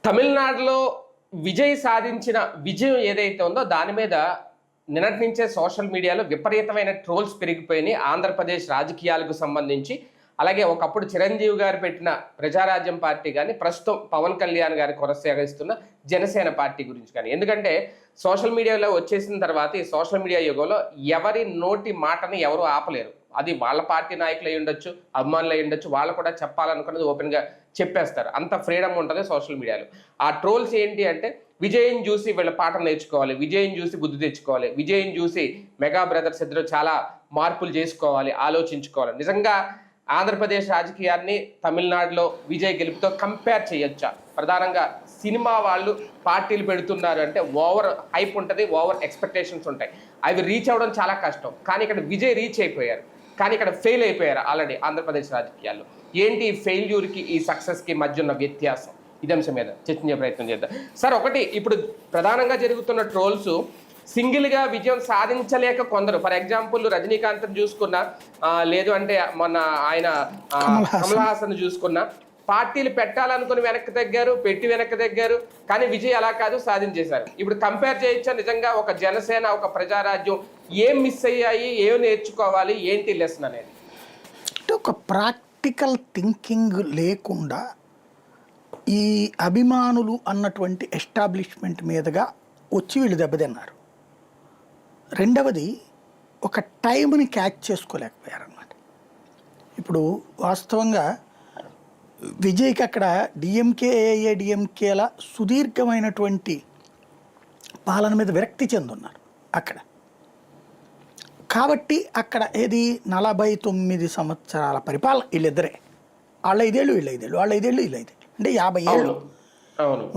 తమిళనాడులో విజయ్ సాధించిన విజయం ఏదైతే ఉందో దాని మీద నిన్నటి నుంచే సోషల్ మీడియాలో విపరీతమైన ట్రోల్స్ పెరిగిపోయినాయి. ఆంధ్రప్రదేశ్ రాజకీయాలకు సంబంధించి, అలాగే ఒకప్పుడు చిరంజీవి గారు పెట్టిన ప్రజారాజ్యం పార్టీ కానీ, ప్రస్తుతం పవన్ కళ్యాణ్ గారి కొనసాగిస్తున్న జనసేన పార్టీ గురించి కానీ. ఎందుకంటే సోషల్ మీడియాలో వచ్చేసిన తర్వాత ఈ సోషల్ మీడియా యుగంలో ఎవరి నోటి మాటని ఎవరు ఆపలేరు. అది వాళ్ళ పార్టీ నాయకులు అయి ఉండొచ్చు, అభిమానులు అయి ఉండొచ్చు, వాళ్ళు కూడా చెప్పాలనుకున్నది ఓపెన్గా చెప్పేస్తారు. అంత ఫ్రీడమ్ ఉంటుంది సోషల్ మీడియాలో. ఆ ట్రోల్స్ ఏంటి అంటే, విజయం చూసి వీళ్ళ పాఠం నేర్చుకోవాలి, విజయం చూసి బుద్ధి తెచ్చుకోవాలి, విజయం చూసి మెగా బ్రదర్స్ ఇద్దరు చాలా మార్పులు చేసుకోవాలి, ఆలోచించుకోవాలి. నిజంగా ఆంధ్రప్రదేశ్ రాజకీయాన్ని తమిళనాడులో విజయ్ గెలుపుతో కంపేర్ చేయొచ్చా? ప్రధానంగా సినిమా వాళ్ళు పార్టీలు పెడుతున్నారు అంటే ఓవర్ హైప్ ఉంటుంది, ఓవర్ ఎక్స్పెక్టేషన్స్ ఉంటాయి. అవి రీచ్ అవ్వడం చాలా కష్టం. కానీ ఇక్కడ విజయ్ రీచ్ అయిపోయారు, కానీ ఇక్కడ ఫెయిల్ అయిపోయారు ఆల్రెడీ ఆంధ్రప్రదేశ్ రాజకీయాల్లో. ఏంటి ఈ ఫెయిల్యూర్కి ఈ సక్సెస్కి మధ్య ఉన్న వ్యత్యాసం? ఇదే అంశం మీద చర్చించే ప్రయత్నం చేద్దాం. సార్, ఒకటి, ఇప్పుడు ప్రధానంగా జరుగుతున్న ట్రోల్స్ సింగిల్గా విజయం సాధించలేక కొందరు, ఫర్ ఎగ్జాంపుల్ రజనీకాంత్ చూసుకున్నా, లేదు అంటే మొన్న ఆయన కమల్ హాసన్ చూసుకున్నా, పార్టీలు పెట్టాలనుకుని వెనక్కి తగ్గారు, పెట్టి వెనక్కి తగ్గారు, కానీ విజయ్ అలా కాదు, సాధించేశారు. ఇప్పుడు కంపేర్ చేయొచ్చా నిజంగా ఒక జనసేన, ఒక ప్రజారాజ్యం ఏం మిస్ అయ్యాయి, ఏం నేర్చుకోవాలి, ఏంటి లెసన్ అనేది? అంటే ఒక ప్రాక్టికల్ థింకింగ్ లేకుండా ఈ అభిమానులు అన్నటువంటి ఎస్టాబ్లిష్మెంట్ మీదుగా వచ్చి వీళ్ళు దెబ్బతిన్నారు. రెండవది, ఒక టైంని క్యాచ్ చేసుకోలేకపోయారన్నమాట. ఇప్పుడు వాస్తవంగా విజయ్కి అక్కడ డిఎంకే, ఏఐఏడిఎంకేల సుదీర్ఘమైనటువంటి పాలన మీద విరక్తి చెందున్నారు అక్కడ. కాబట్టి అక్కడ ఏది 49 సంవత్సరాల పరిపాలన వీళ్ళిద్దరే. వాళ్ళ 5 ఏళ్ళు, వీళ్ళ 5 ఏళ్ళు, వాళ్ళ 5 ఏళ్ళు, వీళ్ళ 5 ఏళ్ళు, అంటే 50 ఏళ్ళు.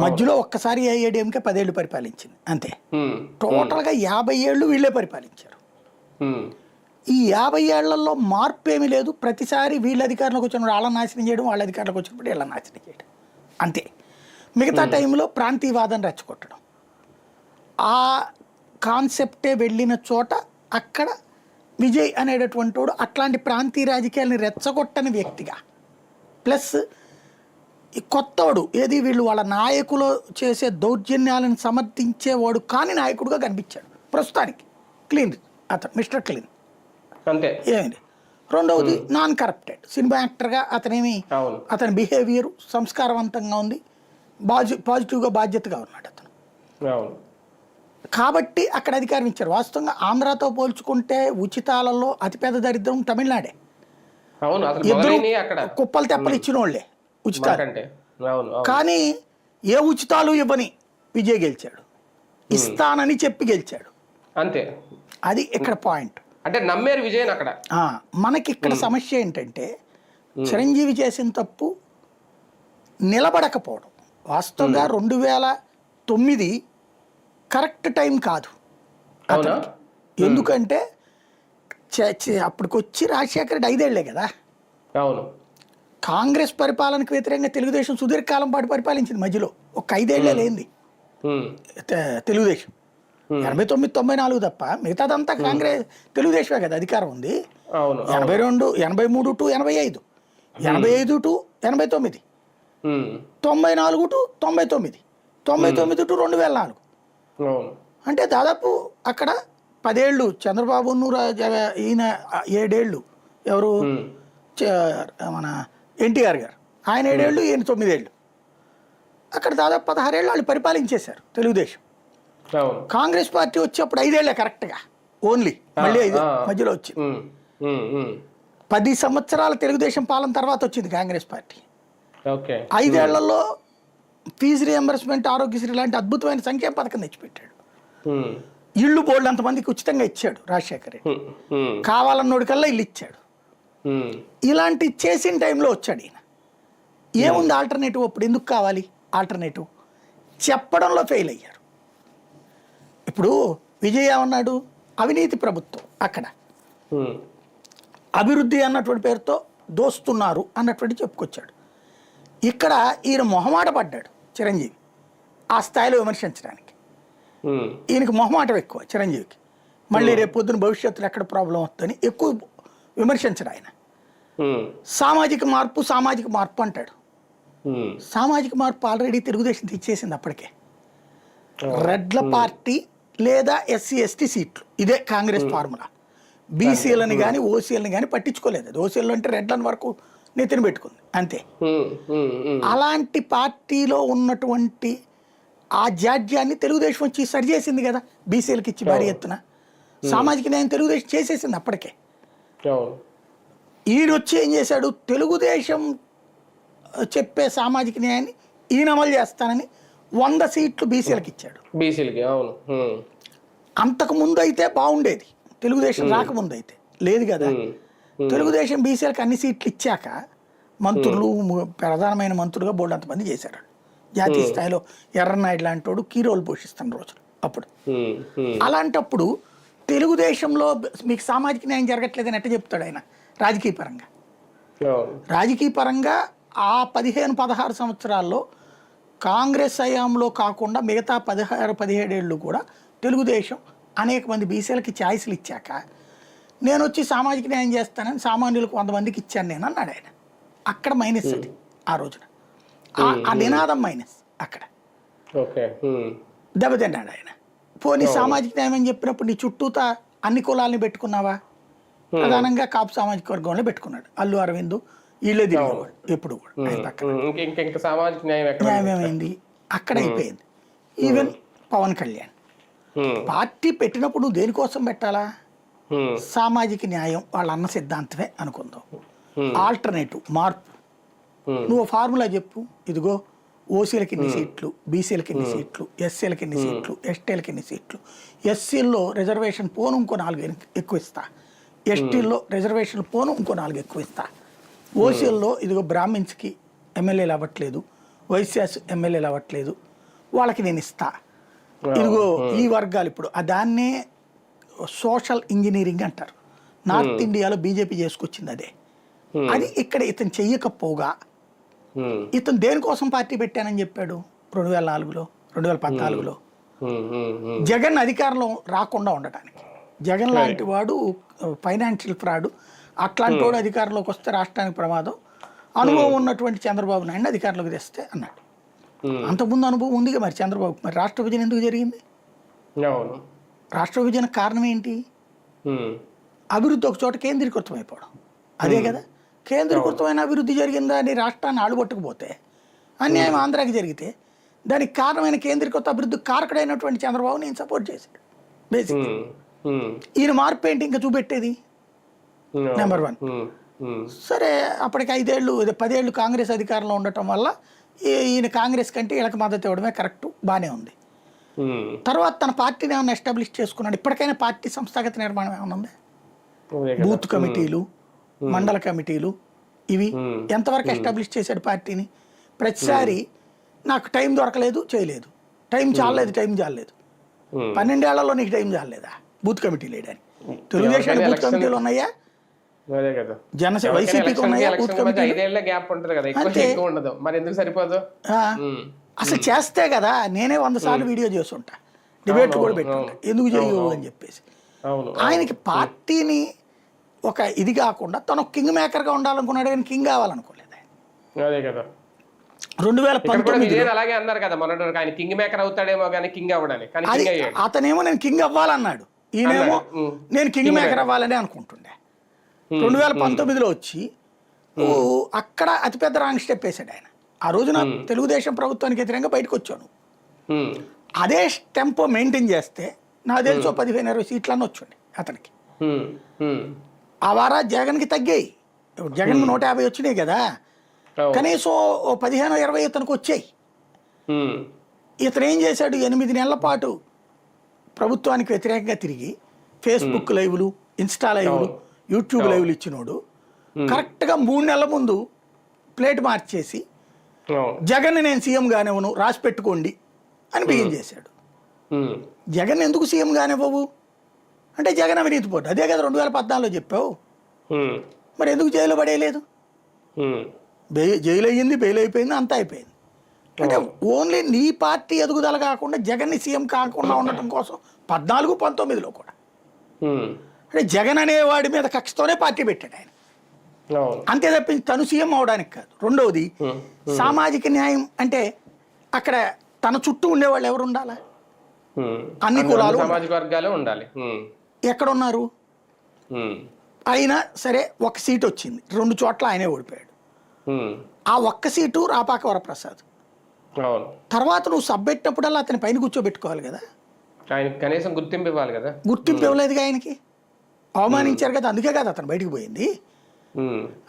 మధ్యలో ఒక్కసారి ఏఐఏడిఎంకే 10 ఏళ్ళు పరిపాలించింది అంతే. టోటల్గా 50 ఏళ్ళు వీళ్ళే పరిపాలించారు. ఈ 50 ఏళ్లలో మార్పు ఏమీ లేదు. ప్రతిసారి వీళ్ళ అధికారంలోకి వచ్చినప్పుడు వాళ్ళని నాశనం చేయడం, వాళ్ళ అధికారంలోకి వచ్చినప్పుడు వీళ్ళని నాశనం చేయడం అంతే. మిగతా టైంలో ప్రాంతీయవాదం రెచ్చగొట్టడం. ఆ కాన్సెప్టే వెళ్ళిన చోట అక్కడ విజయ్ అనేటటువంటి వాడు అట్లాంటి ప్రాంతీయ రాజకీయాలని రెచ్చగొట్టని వ్యక్తిగా, ప్లస్ ఈ కొత్తవాడు ఏది వీళ్ళు వాళ్ళ నాయకులు చేసే దౌర్జన్యాలను సమర్థించేవాడు కానీ నాయకుడుగా కనిపించాడు ప్రస్తుతానికి. క్లీన్ అతను, మిస్టర్ క్లీన్ అంతే. ఏమైంది? రెండవది, నాన్ కరప్టెడ్ సినిమా యాక్టర్గా అతనేమి, అతని బిహేవియర్ సంస్కారవంతంగా ఉంది, పాజిటివ్గా బాధ్యతగా ఉన్నాడు అతను. కాబట్టి అక్కడ అధికారం ఇచ్చారు. వాస్తవంగా ఆంధ్రాతో పోల్చుకుంటే ఉచితాలలో అతిపెద్ద దరిద్రం తమిళనాడే. ఇద్దరు కుప్పలు తెప్పలు ఇచ్చిన వాళ్ళే ఉచితాలు, కానీ ఏ ఉచితాలు ఇవ్వని విజయ్ గెలిచాడు, ఇస్తానని చెప్పి గెలిచాడు అంతే. అది ఇక్కడ పాయింట్. అంటే నమ్మేరు విజయ్ అక్కడ. మనకి ఇక్కడ సమస్య ఏంటంటే చిరంజీవి చేసిన తప్పు నిలబడకపోవడం. వాస్తవంగా 2009 కరెక్ట్ టైం కాదు అతనికి. ఎందుకంటే అప్పటికొచ్చి రాజశేఖర్ రెడ్డి 5 ఏళ్లే కదా. కాంగ్రెస్ పరిపాలనకు వ్యతిరేకంగా తెలుగుదేశం సుదీర్ఘకాలం పాటు పరిపాలించింది. మధ్యలో ఒక 5 ఏళ్లే లేనిది తెలుగుదేశం. 89, 94 తప్ప మిగతాదంతా కాంగ్రెస్, తెలుగుదేశమే కదా అధికారం ఉంది. 82, 83 టు 85, 85 టు 89, 94 టు 99, 99 టు 2004. అంటే దాదాపు అక్కడ 10 ఏళ్ళు చంద్రబాబు, ఈయన 7 ఏళ్ళు, ఎవరు మన ఎన్టీఆర్ గారు, ఆయన 7 ఏళ్ళు, ఈయన 9 ఏళ్ళు. అక్కడ దాదాపు 16 ఏళ్ళు వాళ్ళు పరిపాలించేశారు తెలుగుదేశం. కాంగ్రెస్ పార్టీ వచ్చి అప్పుడు 5 ఏళ్లే కరెక్ట్గా, ఓన్లీ మళ్ళీ 5 మధ్యలో వచ్చింది. 10 సంవత్సరాల తెలుగుదేశం పాలన తర్వాత వచ్చింది కాంగ్రెస్ పార్టీ. 5 ఏళ్లలో ఫీజు రియంబర్స్మెంట్, ఆరోగ్యశ్రీ లాంటి అద్భుతమైన సంక్షేమ పథకం తెచ్చిపెట్టాడు. ఇళ్ళు బోర్డు అంతమందికి ఉచితంగా ఇచ్చాడు రాజశేఖర్ రెడ్డి. కావాలన్నోడికల్లా ఇల్లు ఇచ్చాడు. ఇలాంటి చేసిన టైంలో వచ్చాడు ఈయన. ఏముంది ఆల్టర్నేటివ్? అప్పుడు ఎందుకు కావాలి ఆల్టర్నేటివ్? చెప్పడంలో ఫెయిల్ అయ్యారు. ఇప్పుడు విజయ్ ఏమన్నాడు? అవినీతి ప్రభుత్వం, అక్కడ అభివృద్ధి అన్నటువంటి పేరుతో దోస్తున్నారు అన్నటువంటి చెప్పుకొచ్చాడు. ఇక్కడ ఈయన మొహమాట పడ్డాడు చిరంజీవి ఆ స్థాయిలో విమర్శించడానికి. ఈయనకి మొహమాటం ఎక్కువ చిరంజీవికి. మళ్ళీ రేపు పొద్దున భవిష్యత్తులో ఎక్కడ ప్రాబ్లం వస్తుందని ఎక్కువ విమర్శించడు ఆయన. సామాజిక మార్పు అంటాడు. సామాజిక మార్పు ఆల్రెడీ తెలుగుదేశం తెచ్చేసింది అప్పటికే. రెడ్ల పార్టీ లేదా ఎస్సీ ఎస్టీ సీట్లు, ఇదే కాంగ్రెస్ ఫార్ములా. బీసీలని కానీ ఓసీలని కానీ పట్టించుకోలేదు. అది ఓసీలు అంటే రెడ్లని వరకు నెత్తిన పెట్టుకుంది అంతే. అలాంటి పార్టీలో ఉన్నటువంటి ఆ జాడ్యాన్ని తెలుగుదేశం వచ్చి సరిచేసింది కదా, బీసీలకు ఇచ్చి భారీ ఎత్తున. సామాజిక న్యాయం తెలుగుదేశం చేసేసింది అప్పటికే. ఈయన వచ్చి ఏం చేశాడు, తెలుగుదేశం చెప్పే సామాజిక న్యాయాన్ని ఈయన అమలు చేస్తానని 100 సీట్లు బీసీలకు ఇచ్చాడు. బీసీలకి అవును. అంతకు ముందు అయితే బాగుండేది, తెలుగుదేశం రాకముందు అయితే లేదు కదా. తెలుగుదేశం బీసీలకు అన్ని సీట్లు ఇచ్చాక మంత్రులు, ప్రధానమైన మంత్రులుగా బోర్డు అంతమంది చేశారు. జాతీయ స్థాయిలో ఎర్రనాయుడు లాంటి వాడు కీ రోల్ పోషిస్తున్న రోజులు అప్పుడు. అలాంటప్పుడు తెలుగుదేశంలో మీకు సామాజిక న్యాయం జరగట్లేదని ఎట్ట చెప్తాడు ఆయన రాజకీయ పరంగా? రాజకీయ పరంగా ఆ 15-16 సంవత్సరాల్లో కాంగ్రెస్ హయాంలో కాకుండా మిగతా 16-17 ఏళ్ళు కూడా తెలుగుదేశం అనేక మంది బీసీలకి ఛాయిస్లు ఇచ్చాక నేను వచ్చి సామాజిక న్యాయం చేస్తానని సామాన్యులకు 100 మందికి ఇచ్చాను నేను అన్నాడు ఆయన. అక్కడ మైనస్ అది ఆ రోజున, ఆ నినాదం మైనస్ అక్కడ దెబ్బతిన్నాడు ఆయన. పోనీ సామాజిక న్యాయం అని చెప్పినప్పుడు నీ చుట్టూతా అన్ని కులాలని పెట్టుకున్నావా? ప్రధానంగా కాపు సామాజిక వర్గంలో పెట్టుకున్నాడు. అల్లు అరవింద్ వీళ్ళే తిరిగేవాడు ఎప్పుడు కూడా. న్యాయం ఏమైంది అక్కడ? అయిపోయింది. ఈవెన్ పవన్ కళ్యాణ్ పార్టీ పెట్టినప్పుడు నువ్వు దేనికోసం పెట్టాలా? సామాజిక న్యాయం వాళ్ళ అన్న సిద్ధాంతమే అనుకుందాం. ఆల్టర్నేటివ్ మార్పు, నువ్వు ఫార్ములా చెప్పు. ఇదిగో ఓసీలకి ఇన్ని సీట్లు, బీసీలకి ఇన్ని సీట్లు, ఎస్సీలకి ఇన్ని సీట్లు, ఎస్టీలకి ఇన్ని సీట్లు, ఎస్సీల్లో రిజర్వేషన్ పోను ఇంకో 4 ఎక్కువ ఇస్తా, ఎస్టీల్లో రిజర్వేషన్ పోను ఇంకో 4 ఎక్కువ ఇస్తా, ఓసీల్లో ఇదిగో బ్రాహ్మిన్స్కి ఎమ్మెల్యేలు అవ్వట్లేదు, వైశ్యాస్ ఎమ్మెల్యేలు అవ్వట్లేదు, వాళ్ళకి నేను ఇస్తా. ఇదిగో ఈ వర్గాలు ఇప్పుడు దాన్నే సోషల్ ఇంజనీరింగ్ అంటారు. నార్త్ ఇండియాలో బీజేపీ చేసుకొచ్చింది అదే. అది ఇక్కడ ఇతను చెయ్యకపోగా ఇతను దేనికోసం పార్టీ పెట్టానని చెప్పాడు 2004లో 2014లో జగన్ అధికారంలో రాకుండా ఉండటానికి. జగన్ లాంటి వాడు ఫైనాన్షియల్ ఫ్రాడ్, అట్లాంటి వాడు అధికారంలోకి వస్తే రాష్ట్రానికి ప్రమాదం, అనుభవం ఉన్నటువంటి చంద్రబాబు నాయుడు అధికారంలోకి తెస్తే అన్నాడు. అంతకుముందు అనుభవం ఉందిగా మరి చంద్రబాబు. మరి రాష్ట్ర విభజన ఎందుకు జరిగింది? రాష్ట్ర విభజన కారణం ఏంటి? అభివృద్ధి ఒక చోట కేంద్రీకృతం అయిపోవడం, అదే కదా. కేంద్రీకృతమైన అభివృద్ధి జరిగిందా అని రాష్ట్రాన్ని ఆడుబట్టుకుపోతే, అన్యాయం ఆంధ్రాకి జరిగితే దానికి కారణమైన కేంద్రీకృత అభివృద్ధి కారకుడైనటువంటి చంద్రబాబు నేను సపోర్ట్ చేశాడు బేసిక్. ఈయన మార్పు ఏంటి ఇంకా చూపెట్టేది? నెంబర్ 1. సరే అప్పటికి 5 ఏళ్ళు 10 ఏళ్ళు కాంగ్రెస్ అధికారంలో ఉండటం వల్ల ఈయన కాంగ్రెస్ కంటే వీళ్ళకి మద్దతు ఇవ్వడమే కరెక్ట్, బాగానే ఉంది. తర్వాత తన పార్టీని ఏమైనా ఎస్టాబ్లిష్ చేసుకున్నాడు? ఇప్పటికైనా పార్టీ సంస్థాగత నిర్మాణం ఏమైనా ఉంది? బూత్ కమిటీలు, మండల కమిటీలు, ఇవి ఎంతవరకు ఎస్టాబ్లిష్ చేశాడు పార్టీని? ప్రతిసారి నాకు టైం దొరకలేదు, చేయలేదు, టైం చాలలేదు, 12 ఏళ్లలో నీకు టైం చాలలేదా బూత్ కమిటీలు వేయడానికి? తెలుగుదేశానికి బూత్ కమిటీలు ఉన్నాయా? జనసేన వైసీపీకి ఉన్నాయా బూత్ కమిటీలు? అసలు చేస్తే కదా. నేనే 100 సార్లు వీడియో చేస్తుంటా, డిబేట్లు కూడా పెట్టుకుంటా, ఎందుకు చేయవు అని చెప్పేసి. ఆయనకి పార్టీని ఒక ఇది కాకుండా తను కింగ్ మేకర్గా ఉండాలనుకున్నాడు, కానీ కింగ్ కావాలనుకోలేదు ఆయన. 2019 అలాగే అన్నారు కదా మొన్నటి, ఆయన కింగ్ మేకర్ అవుతాడేమో కానీ కింగ్ అవ్వడానికి. అతనేమో నేను కింగ్ అవ్వాలన్నాడు, ఈయనేమో నేను కింగ్ మేకర్ అవ్వాలని అనుకుంటుండే. 2019లో వచ్చి అక్కడ అతిపెద్ద రాంగ్ స్టెప్ వేసాడు ఆయన. ఆ రోజున తెలుగుదేశం ప్రభుత్వానికి వ్యతిరేకంగా బయటకు వచ్చాను. అదే టెంపో మెయింటైన్ చేస్తే నాకు తెలుసు 15-20 సీట్లన్నీ వచ్చండి అతనికి. ఆ వారా జగన్కి తగ్గాయి. జగన్ 150 వచ్చినాయి కదా, కనీసం 15-20 ఇతనికి వచ్చాయి. ఇతను ఏం చేశాడు? 8 నెలల పాటు ప్రభుత్వానికి వ్యతిరేకంగా తిరిగి ఫేస్బుక్ లైవ్లు, ఇన్స్టా లైవ్లు, యూట్యూబ్ లైవ్లు ఇచ్చినోడు కరెక్ట్గా 3 నెలల ముందు ప్లేట్ మార్చేసి జగన్ నేను సీఎం గానివ్వను రాసి పెట్టుకోండి అని బిగిన్ చేశాడు. జగన్ ఎందుకు సీఎం గానివ్వవు అంటే జగన్ అవినీతి పోటీ. అదే కదా 2014లో చెప్పావు. మరి ఎందుకు జైలు పడేయలేదు? జైలు అయ్యింది, బెయిల్ అయిపోయింది, అంతా అయిపోయింది. అంటే ఓన్లీ నీ పార్టీ ఎదుగుదల కాకుండా జగన్ని సీఎం కాకుండా ఉండటం కోసం 14-19లో కూడా అంటే జగన్ అనేవాడి మీద కక్షతోనే పార్టీ పెట్టాడు ఆయన. అవును. అంతే తప్పించి తను సీఎం అవడానికి కాదు. రెండవది సామాజిక న్యాయం అంటే అక్కడ తన చుట్టూ ఉండేవాళ్ళు ఎవరు ఉండాలా? అన్ని కులాలు సామాజిక వర్గాలే ఉండాలి. ఎక్కడ ఉన్నారు? అయినా సరే ఒక సీట్ వచ్చింది, 2 చోట్ల ఆయనే ఓడిపోయాడు. ఆ ఒక్క సీటు రాపాక వరప్రసాద్. అవును. తర్వాత నువ్వు సబ్బెట్టినప్పుడల్లా అతని పైన కూర్చోబెట్టుకోవాలి కదా. ఆయన కనీసం గుర్తింపు ఇవ్వాలి కదా. గుర్తింపు ఇవ్వలేదుగా ఆయనకి, అవమానించారు కదా. అందుకే కదా అతను బయటకు పోయింది.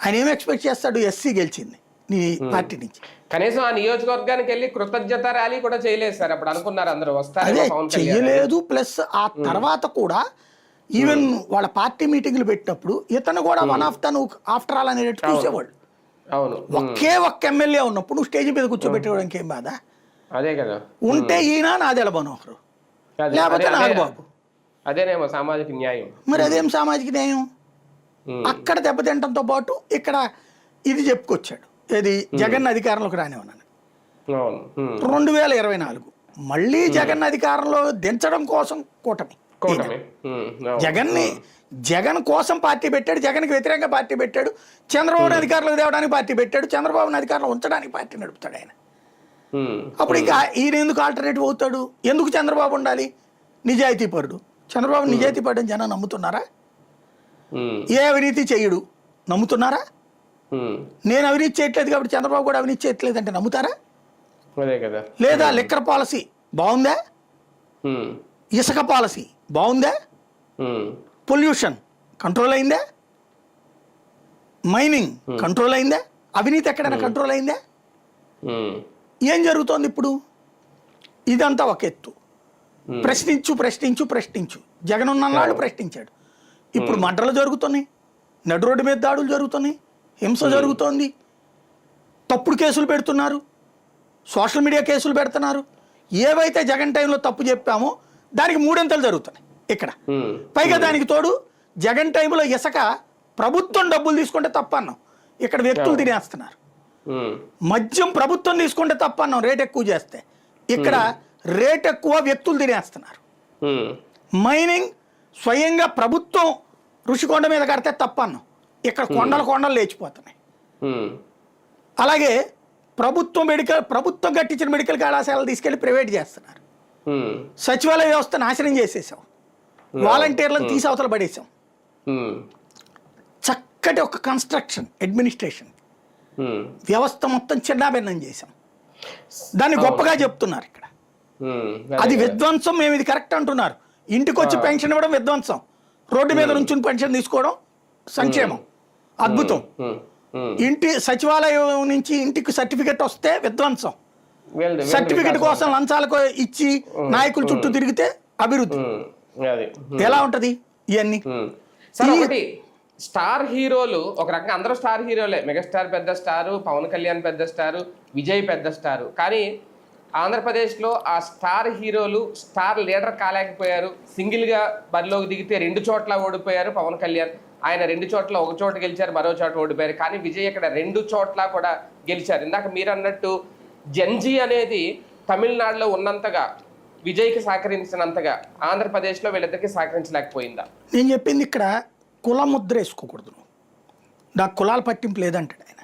ఆయన ఏం ఎక్స్పెక్ట్ చేస్తాడు? ఎస్సీ గెలిచింది నీ పార్టీ నుంచి. కనీసం ఆ నియోజకవర్గానికి వెళ్ళి కృతజ్ఞత ర్యాలీ కూడా చేయలేదు సార్. అప్పుడు అనుకున్నారు అందరూ వస్తారు, అదే చెయ్యలేదు. ప్లస్ ఆ తర్వాత కూడా ఈవెన్ వాళ్ళ పార్టీ మీటింగ్లు పెట్టినప్పుడు ఇతను కూడా one of the after all అనేటట్టు చూసేవాళ్ళు. అవును. ఒక్క ఎమ్మెల్యే ఉన్నప్పుడు నువ్వు స్టేజ్ మీద కూర్చోబెట్టడానికి ఏం బాధ? అదే కదా. ఉంటే ఈయన నాదెల మనోహర్, లేకపోతే నాగబాబు. అదేనేమో సామాజిక న్యాయం. మరి అదేం సామాజిక న్యాయం? అక్కడ దెబ్బతింటంతో పాటు ఇక్కడ ఇది చెప్పుకొచ్చాడు, ఏది జగన్ అధికారంలోకి రానివన్నాను. 2024 మళ్ళీ జగన్ అధికారంలో దించడం కోసం కూటమి. జగన్ కోసం పార్టీ పెట్టాడు, జగన్కి వ్యతిరేకంగా పార్టీ పెట్టాడు, చంద్రబాబుని అధికారంలోకి తేవడానికి పార్టీ పెట్టాడు, చంద్రబాబుని అధికారంలో ఉంచడానికి పార్టీ నడుపుతాడు ఆయన. అప్పుడు ఇంకా ఈయన ఎందుకు ఆల్టర్నేటివ్ అవుతాడు? ఎందుకు చంద్రబాబు ఉండాలి? నిజాయితీ పరుడు. చంద్రబాబు నిజాయితీ పరుడు అని జనం నమ్ముతున్నారా? ఏ అవినీతి చెయ్యడు నమ్ముతున్నారా? నేను అవినీతి చేయట్లేదు కాబట్టి చంద్రబాబు కూడా అవినీతి చేయట్లేదు అంటే నమ్ముతారా? లేదా లిక్కర్ పాలసీ బాగుందా? ఇసుక పాలసీ బాగుందా? పొల్యూషన్ కంట్రోల్ అయిందా? మైనింగ్ కంట్రోల్ అయిందా? అవినీతి ఎక్కడైనా కంట్రోల్ అయిందా? ఏం జరుగుతోంది ఇప్పుడు? ఇదంతా ఒక ఎత్తు. ప్రశ్నించు ప్రశ్నించు ప్రశ్నించు. జగన్ ఉన్ననాళ్ళు ప్రశ్నించాడు. ఇప్పుడు మంటలు జరుగుతున్నాయి, నడు రోడ్డు మీద దాడులు జరుగుతున్నాయి, హింస జరుగుతోంది, తప్పుడు కేసులు పెడుతున్నారు, సోషల్ మీడియా కేసులు పెడుతున్నారు. ఏవైతే జగన్ టైంలో తప్పు చెప్పామో దానికి 3 అంతలు జరుగుతున్నాయి ఇక్కడ. పైగా దానికి తోడు జగన్ టైంలో ఇసుక ప్రభుత్వం డబ్బులు తీసుకుంటే తప్ప అన్నాం, ఇక్కడ వ్యక్తులు తినేస్తున్నారు. మద్యం ప్రభుత్వం తీసుకుంటే తప్ప అన్నాం, రేట్ ఎక్కువ చేస్తే, ఇక్కడ రేట్ ఎక్కువ వ్యక్తులు తినేస్తున్నారు. మైనింగ్ స్వయంగా ప్రభుత్వం ఋషికొండ మీద కడితే తప్ప అన్నాం, ఇక్కడ కొండలు లేచిపోతున్నాయి. అలాగే ప్రభుత్వం కట్టించిన మెడికల్ కళాశాలలు తీసుకెళ్లి ప్రైవేట్ చేస్తున్నారు. సచివాలయ వ్యవస్థ నాశనం చేసేసాం, వాలంటీర్లను తీసి అవతల పడేసాం. చక్కటి ఒక కన్స్ట్రక్షన్ అడ్మినిస్ట్రేషన్ వ్యవస్థ మొత్తం చిన్నాభిన్నం చేశాం. దాన్ని గొప్పగా చెప్తున్నారు ఇక్కడ. అది విధ్వంసం, మేము ఇది కరెక్ట్ అంటున్నారు. ఇంటికి వచ్చి పెన్షన్ ఇవ్వడం విధ్వంసం, రోడ్డు మీద నుంచి పెన్షన్ తీసుకోవడం సంక్షేమం, అద్భుతం. ఇంటి సచివాలయం నుంచి ఇంటికి సర్టిఫికెట్ వస్తే విధ్వంసం. సర్టిఫికెట్ కోసం లంచాలకు ఇచ్చి నాయకుల చుట్టూ తిరిగితే అభివృద్ధి. ఎలా ఉంటది ఇవన్నీ? స్టార్ హీరోలు ఒక రకంగా అందరూ స్టార్ హీరోలే. మెగాస్టార్ పెద్ద స్టారు, పవన్ కళ్యాణ్ పెద్ద స్టారు, విజయ్ పెద్ద స్టారు. కానీ ఆంధ్రప్రదేశ్లో ఆ స్టార్ హీరోలు స్టార్ లీడర్ కాలేకపోయారు. సింగిల్గా బరిలోకి దిగితే 2 చోట్ల ఓడిపోయారు పవన్ కళ్యాణ్. ఆయన 2 చోట్ల, ఒక చోట గెలిచారు, మరో చోట ఓడిపోయారు. కానీ విజయ్ ఇక్కడ 2 చోట్ల కూడా గెలిచారు. ఇందాక మీరు అన్నట్టు జెన్జీ అనేది తమిళనాడులో ఉన్నంతగా విజయ్కి సహకరించినంతగా ఆంధ్రప్రదేశ్లో వీళ్ళిద్దరికి సహకరించలేకపోయిందా? నేను చెప్పింది ఇక్కడ కుల ముద్ర వేసుకోకూడదు, నాకు కులాల పట్టింపు లేదంటాడు ఆయన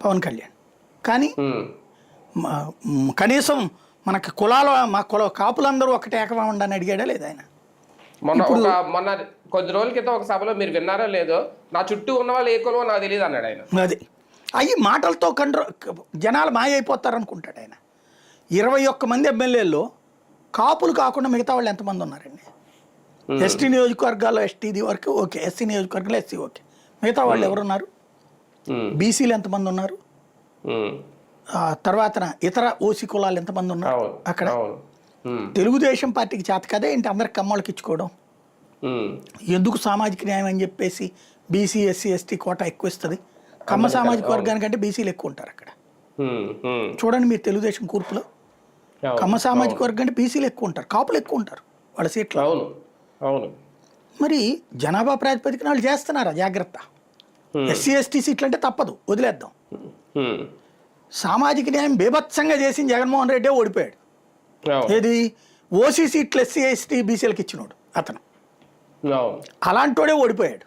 పవన్ కళ్యాణ్. కానీ కనీసం మనకు మా కాపులందరూ ఒకటే ఏకమండి అని అడిగాడా లేదా ఆయన? మొన్న కొద్ది రోజుల క్రితం ఒక సభలో మీరు విన్నారో లేదో, నా చుట్టూ ఉన్న వాళ్ళు ఏ కులమో నాకు తెలియదు అన్నాడు ఆయన. అది అయ్యి మాటలతో జనాలు మాయ అయిపోతారు అనుకుంటాడు ఆయన. 21 మంది ఎమ్మెల్యేల్లో కాపులు కాకుండా మిగతా వాళ్ళు ఎంతమంది ఉన్నారండి? ఎస్టీ నియోజకవర్గాల్లో ఎస్టీది వరకు ఓకే, ఎస్సీ నియోజకవర్గంలో ఎస్సీ ఓకే, మిగతా వాళ్ళు ఎవరున్నారు? బీసీలు ఎంతమంది ఉన్నారు? తర్వాత ఇతర ఓసీ కులాలు ఎంతమంది ఉన్నారు అక్కడ? తెలుగుదేశం పార్టీకి చేత కదా ఏంటి అందరికి కమ్మలకి ఇచ్చుకోవడం? ఎందుకు సామాజిక న్యాయం అని చెప్పేసి బీసీ ఎస్సీ ఎస్టీ కోటా ఎక్కువ ఇస్తుంది? కమ్మ సామాజిక వర్గానికంటే బీసీలు ఎక్కువ ఉంటారు అక్కడ. చూడండి మీరు తెలుగుదేశం కూర్పులో కమ్మ సామాజిక వర్గం అంటే బీసీలు ఎక్కువ ఉంటారు, కాపులు ఎక్కువ ఉంటారు వాళ్ళ సీట్లు. మరి జనాభా ప్రాతిపదికన వాళ్ళు చేస్తున్నారా? జాగ్రత్త. ఎస్సీ ఎస్టీ సీట్లు అంటే తప్పదు, వదిలేద్దాం. సామాజిక న్యాయం బీభత్సంగా చేసి జగన్మోహన్ రెడ్డి ఓడిపోయాడు. ఏది ఓసీ సీట్లు ఎస్సీ ఎస్టీ బీసీలకు ఇచ్చినోడు అతను, అలాంటోడే ఓడిపోయాడు.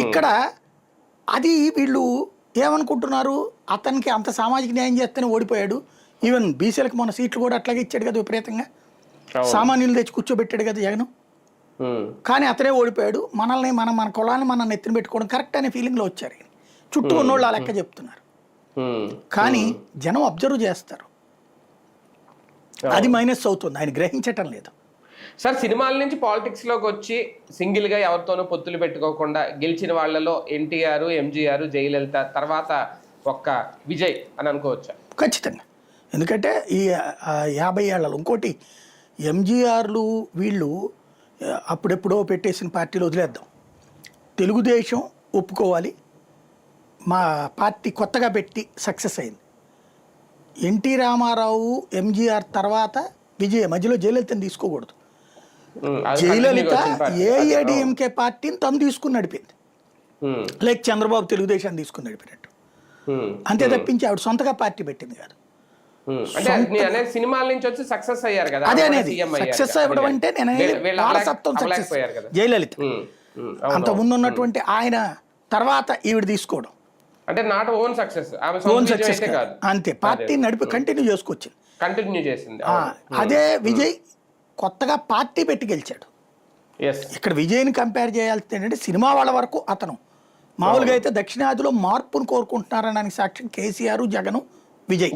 ఇక్కడ అది వీళ్ళు ఏమనుకుంటున్నారు, అతనికి అంత సామాజిక న్యాయం చేస్తేనే ఓడిపోయాడు. ఈవెన్ బీసీలకు మన సీట్లు కూడా అట్లాగే ఇచ్చాడు కదా విపరీతంగా, సామాన్యులు తెచ్చి కూర్చోబెట్టాడు కదా జగన్. కానీ అతనే ఓడిపోయాడు, మనల్ని మన కులాన్ని మనం నెత్తిన పెట్టుకోవడం కరెక్ట్ అనే ఫీలింగ్లో వచ్చారు. చుట్టూ ఉన్నోళ్ళు ఆ లెక్క చెప్తున్నారు. కానీ జనం అబ్జర్వ్ చేస్తారు, అది మైనస్ అవుతుంది, ఆయన గ్రహించటం లేదు. సార్ సినిమాల నుంచి పాలిటిక్స్ లోకి వచ్చి సింగిల్ గా ఎవరితోనూ పొత్తులు పెట్టుకోకుండా గెలిచిన వాళ్ళలో ఎన్టీఆర్, ఎంజీఆర్, జయలలిత తర్వాత ఒక్క విజయ్ అని అనుకోవచ్చా? ఖచ్చితంగా. ఎందుకంటే ఈ 50 ఏళ్లలో ఇంకోటి ఎంజీఆర్లు వీళ్ళు అప్పుడెప్పుడో పెట్టేసిన పార్టీలు వదిలేద్దాం, తెలుగుదేశం ఒప్పుకోవాలి, మా పార్టీ కొత్తగా పెట్టి సక్సెస్ అయింది. ఎన్టీ రామారావు, ఎంజీఆర్ తర్వాత విజయ్, మధ్యలో జయలలితని తీసుకోకూడదు. జయలలిత ఏఐఏడిఎంకే పార్టీని తను తీసుకుని నడిపింది, లైక్ చంద్రబాబు తెలుగుదేశాన్ని తీసుకుని నడిపినట్టు. అంతే తప్పించి ఆవిడ సొంతగా పార్టీ పెట్టింది కాదు. సినిమాల నుంచి వచ్చి సక్సెస్ అయ్యారు కదా, అదే అనేది సక్సెస్ అవ్వడం అంటే నేను వారసత్వం సక్సెస్. జయలలిత అంత ముందు ఉన్నటువంటి ఆయన తర్వాత ఈవిడ తీసుకోవడం అంటే not own success, own success అంతే, పార్టీ నడిపి కంటిన్యూ చేసుకొచ్చింది, కంటిన్యూ చేసింది. అదే విజయ్ కొత్తగా పార్టీ పెట్టి గెలిచాడు. ఇక్కడ విజయ్ని కంపేర్ చేయాల్సింది ఏంటంటే సినిమా వాళ్ళ వరకు అతను మామూలుగా అయితే దక్షిణాదిలో మార్పును కోరుకుంటున్నారనడానికి సాక్ష్యం కేసీఆర్, జగన్, విజయ్.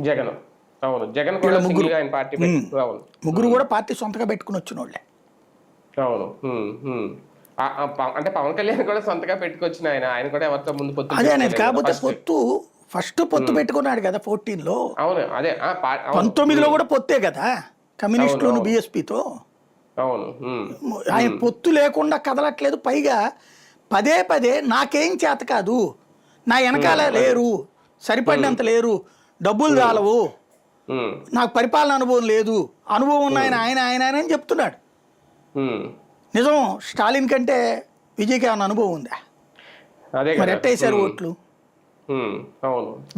ముగ్గురు కూడా పార్టీ సొంతగా పెట్టుకుని వచ్చిన వాళ్ళే. అవును, అంటే పవన్ కళ్యాణ్ కూడా సొంతగా పెట్టుకొచ్చిన ఆయన కూడా ఎవరితో ముందు పొత్తు అదే అనేది. కాకపోతే ఫస్ట్ పొత్తు పెట్టుకున్నాడు కదా 14లో. అవును, అదే 19లో కూడా పొత్తే కదా కమ్యూనిస్టులు బీఎస్పీతో. అవును, ఆయన పొత్తు లేకుండా కదలట్లేదు. పైగా పదే పదే నాకేం చేత కాదు, నా వెనకాల లేరు, సరిపడినంత లేరు, డబ్బులు చాలవు, నాకు పరిపాలన అనుభవం లేదు, అనుభవం ఉన్న ఆయన అని చెప్తున్నాడు. నిజం, స్టాలిన్ కంటే విజయ్కి ఏమైనా అనుభవం ఉందా? మరి ఎట్ట వేసారు ఓట్లు?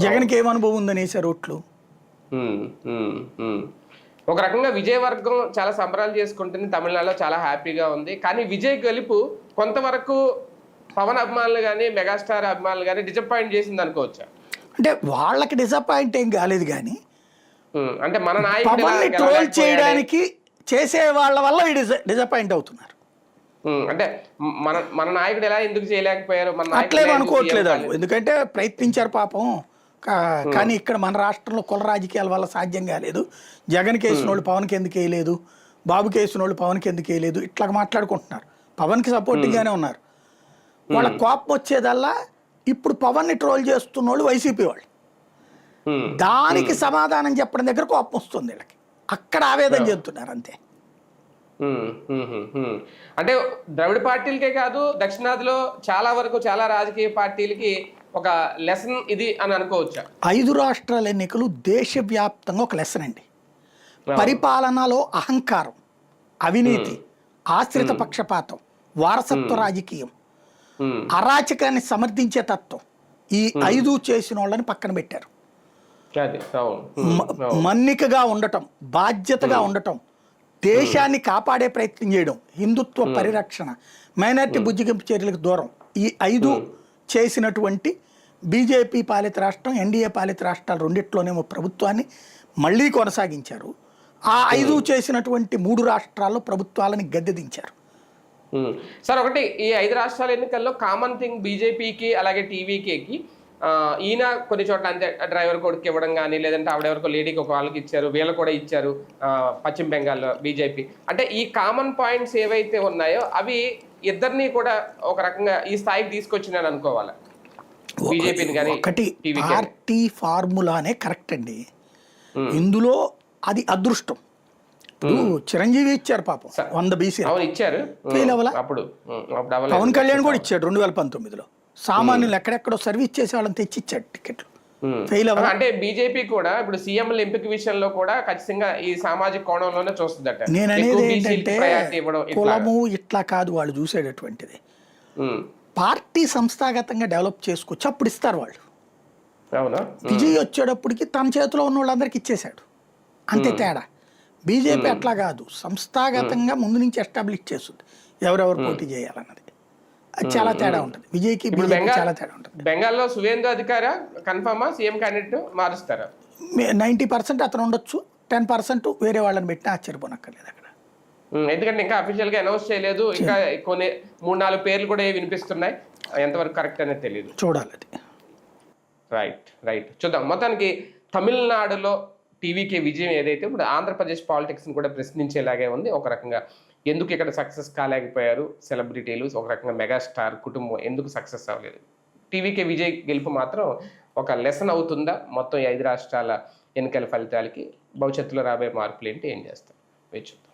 జగన్కి ఏం అనుభవం ఉందని వేసారు ఓట్లు? ఒక రకంగా విజయ్ వర్గం చాలా సంబరాలు చేసుకుంటుంది, తమిళనాడులో చాలా హ్యాపీగా ఉంది. కానీ విజయ్ గెలుపు కొంతవరకు పవన్ అభిమానులు కానీ మెగాస్టార్ అభిమానులు కానీ డిసప్పాయింట్ చేసింది అనుకోవచ్చా? అంటే వాళ్ళకి డిసప్పాయింట్ ఏం కాలేదు, కానీ అంటే మన నాయకుడు ట్రోల్ చేయడానికి చేసే వాళ్ళ వల్ల డిసప్పాయింట్ అవుతున్నారు. అంటే మన నాయకుడు ఎలా ఎందుకు చేయలేకపోయారు, అట్లేం అనుకోవట్లేదు వాళ్ళు, ఎందుకంటే ప్రయత్నించారు పాపం. కానీ ఇక్కడ మన రాష్ట్రంలో కుల రాజకీయాల వల్ల సాధ్యం కాలేదు. జగన్కి వేసిన వాళ్ళు పవన్కి ఎందుకు వేయలేదు, బాబుకి వేసిన వాళ్ళు పవన్కి ఎందుకు వేయలేదు, ఇట్లా మాట్లాడుకుంటున్నారు. పవన్కి సపోర్టింగ్గానే ఉన్నారు. వాళ్ళ కోపం వచ్చేదల్లా ఇప్పుడు పవన్ని ట్రోల్ చేస్తున్న వాళ్ళు వైసీపీ వాళ్ళు, దానికి సమాధానం చెప్పడం దగ్గర కోపం వస్తుంది వీళ్ళకి, అక్కడ ఆవేదన చెందుతున్నారు అంతే. అంటే ద్రవిడ పార్టీలకే కాదు, దక్షిణాదిలో చాలా వరకు చాలా రాజకీయ పార్టీలకి ఒక లెసన్ ఇది అని అనుకోవచ్చా? 5 రాష్ట్రాల ఎన్నికలు దేశవ్యాప్తంగా ఒక లెసన్ అండి. పరిపాలనలో అహంకారం, అవినీతి, ఆశ్రిత పక్షపాతం, వారసత్వ రాజకీయం, అరాచకాన్ని సమర్థించే తత్వం, ఈ 5 చేసిన వాళ్ళని పక్కన పెట్టారు. మన్నికగా ఉండటం, బాధ్యతగా ఉండటం, దేశాన్ని కాపాడే ప్రయత్నం చేయడం, హిందుత్వ పరిరక్షణ, మైనారిటీ బుజ్జిగింపు చర్యలకు దూరం, ఈ 5 చేసినటువంటి బీజేపీ పాలిత రాష్ట్రం, ఎన్డీఏ పాలిత రాష్ట్రాలు రెండిట్లోనేమో ప్రభుత్వాన్ని మళ్ళీ కొనసాగించారు. ఆ 5 చేసినటువంటి 3 రాష్ట్రాల్లో ప్రభుత్వాలని గద్దెదించారు. సార్ ఒకటి, ఈ 5 రాష్ట్రాల ఎన్నికల్లో కామన్ థింగ్ బీజేపీకి అలాగే టీవీకేకి ఈయన కొన్ని చోట్ల అంతే డ్రైవర్ కొడుకు ఇవ్వడం కానీ, లేదంటే ఆవిడెవరికో లేడీకి ఒక వాళ్ళకి ఇచ్చారు, వీళ్ళు కూడా ఇచ్చారు పశ్చిమ బెంగాల్లో బీజేపీ. అంటే ఈ కామన్ పాయింట్స్ ఏవైతే ఉన్నాయో అవి ఇద్దరిని కూడా ఒక రకంగా ఈ స్థాయికి తీసుకొచ్చినాడు అనుకోవాలి. బీజేపీని కానీ ఒకటి పార్టీ ఫార్ములానే కరెక్ట్ అండి, ఇందులో అది అదృష్టం. ఇప్పుడు చిరంజీవి ఇచ్చారు పాపం 100 BC ఇచ్చారు, పవన్ కళ్యాణ్ కూడా ఇచ్చాడు 2019లో. సామాన్యులు ఎక్కడెక్కడో సర్వీస్ చేసే వాళ్ళని తెచ్చిచ్చాడు టికెట్లు, ఫెయిల్ అవ్వాలి. అంటే బీజేపీ కూడా ఇప్పుడు సీఎంల ఎంపిక విషయంలో కూడా ఖచ్చితంగా ఈ సామాజిక కోణంలోనే చూస్తుందట. నేను అనేది ఏంటంటే కులము ఇట్లా కాదు వాళ్ళు చూసేటటువంటిది, పార్టీ సంస్థాగతంగా డెవలప్ చేసుకోవచ్చు, అప్పుడు ఇస్తారు వాళ్ళు. విజయ్ వచ్చేటప్పటికి తన చేతిలో ఉన్న వాళ్ళందరికీ ఇచ్చేశాడు, అంతే తేడా. బీజేపీ అట్లా కాదు, సంస్థాగతంగా ముందు నుంచి ఎస్టాబ్లిష్ చేస్తుంది ఎవరెవరు పోటీ చేయాలన్నది. అది చాలా తేడా ఉంటుంది. విజయ్కి ఇప్పుడు బీజేపీ చాలా తేడా ఉంటుంది. బెంగాల్లో సువేందు అధికార కన్ఫర్మా సీఎం క్యాండిడేట్ మారుస్తారా? 90% అతను ఉండొచ్చు, 10% వేరే వాళ్ళని పెట్టినా ఆశ్చర్యపోనక్కర్లేదు అక్కడ. ఎందుకంటే ఇంకా అఫీషియల్ గా అనౌన్స్ చేయలేదు, ఇంకా కొన్ని 3-4 పేర్లు కూడా వినిపిస్తున్నాయి, ఎంతవరకు కరెక్ట్ అనేది తెలియదు, చూడాలి అది. రైట్ చూద్దాం. మొత్తానికి తమిళనాడులో టీవీకే విజయం ఏదైతే ఇప్పుడు ఆంధ్రప్రదేశ్ పాలిటిక్స్ని కూడా ప్రశ్నించేలాగే ఉంది. ఒక రకంగా ఎందుకు ఇక్కడ సక్సెస్ కాలేకపోయారు సెలబ్రిటీలు, ఒక రకంగా మెగాస్టార్ కుటుంబం ఎందుకు సక్సెస్ అవ్వలేదు? టీవీకే విజయ్ గెలుపు మాత్రం ఒక లెసన్ అవుతుందా మొత్తం ఈ 5 రాష్ట్రాల ఎన్నికల ఫలితాలకి? భవిష్యత్తులో రాబోయే మార్పులు ఏంటి, ఏం చేస్తారు వేచి చూద్దాం.